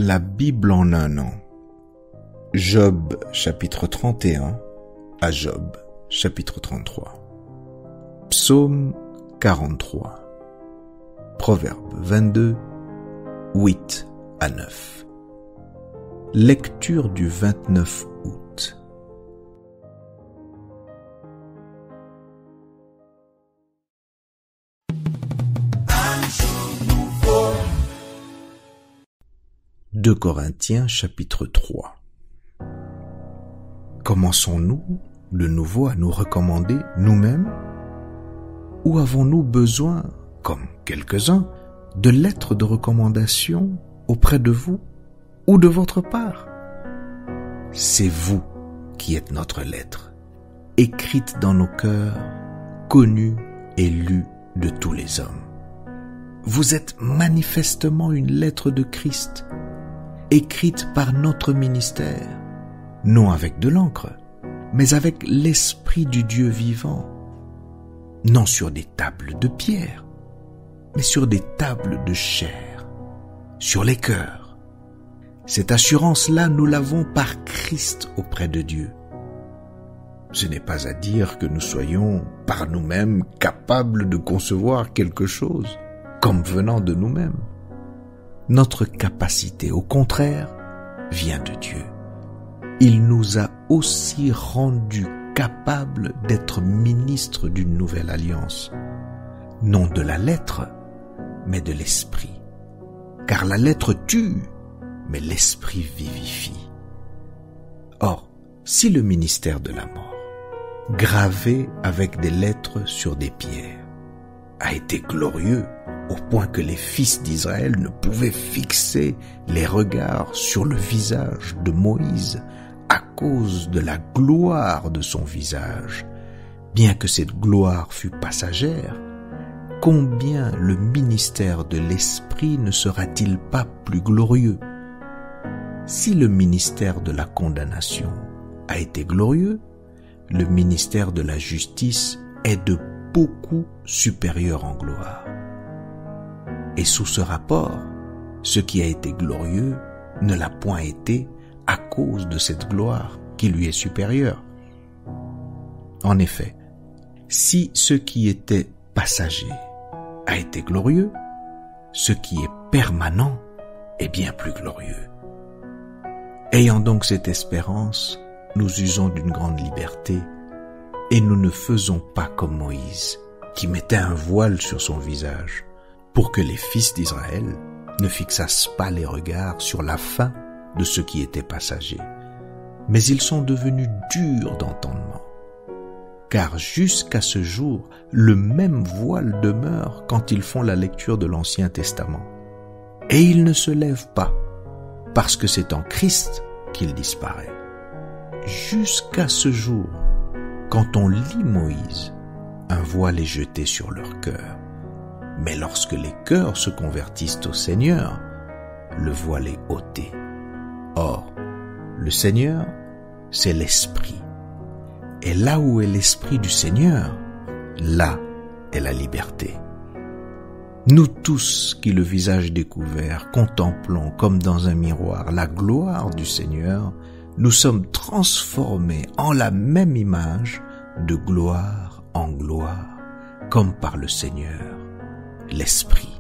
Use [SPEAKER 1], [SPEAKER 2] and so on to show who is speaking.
[SPEAKER 1] La Bible en un an. Job chapitre 31 à Job chapitre 33. Psaume 43. Proverbe 22, 8 à 9. Lecture du 29 août. Deux Corinthiens chapitre 3. Commençons-nous de nouveau à nous recommander nous-mêmes? Ou avons-nous besoin, comme quelques-uns, de lettres de recommandation auprès de vous ou de votre part? C'est vous qui êtes notre lettre, écrite dans nos cœurs, connue et lue de tous les hommes. Vous êtes manifestement une lettre de Christ, écrite par notre ministère, non avec de l'encre, mais avec l'Esprit du Dieu vivant, non sur des tables de pierre, mais sur des tables de chair, sur les cœurs. Cette assurance-là, nous l'avons par Christ auprès de Dieu. Ce n'est pas à dire que nous soyons, par nous-mêmes, capables de concevoir quelque chose comme venant de nous-mêmes. Notre capacité, au contraire, vient de Dieu. Il nous a aussi rendus capables d'être ministres d'une nouvelle alliance, non de la lettre, mais de l'esprit. Car la lettre tue, mais l'esprit vivifie. Or, si le ministère de la mort, gravé avec des lettres sur des pierres, a été glorieux au point que les fils d'Israël ne pouvaient fixer les regards sur le visage de Moïse à cause de la gloire de son visage, bien que cette gloire fût passagère, combien le ministère de l'Esprit ne sera-t-il pas plus glorieux? Si le ministère de la condamnation a été glorieux, le ministère de la justice est de beaucoup supérieur en gloire. Et sous ce rapport, ce qui a été glorieux ne l'a point été à cause de cette gloire qui lui est supérieure. En effet, si ce qui était passager a été glorieux, ce qui est permanent est bien plus glorieux. Ayant donc cette espérance, nous usons d'une grande liberté et nous ne faisons pas comme Moïse, qui mettait un voile sur son visage, pour que les fils d'Israël ne fixassent pas les regards sur la fin de ce qui était passager. Mais ils sont devenus durs d'entendement. Car jusqu'à ce jour, le même voile demeure quand ils font la lecture de l'Ancien Testament. Et il ne se lève pas, parce que c'est en Christ qu'il disparaît. Jusqu'à ce jour, quand on lit Moïse, un voile est jeté sur leur cœur. Mais lorsque les cœurs se convertissent au Seigneur, le voile est ôté. Or, le Seigneur, c'est l'Esprit. Et là où est l'Esprit du Seigneur, là est la liberté. Nous tous qui, le visage découvert, contemplons comme dans un miroir la gloire du Seigneur, nous sommes transformés en la même image de gloire en gloire, comme par le Seigneur, l'Esprit.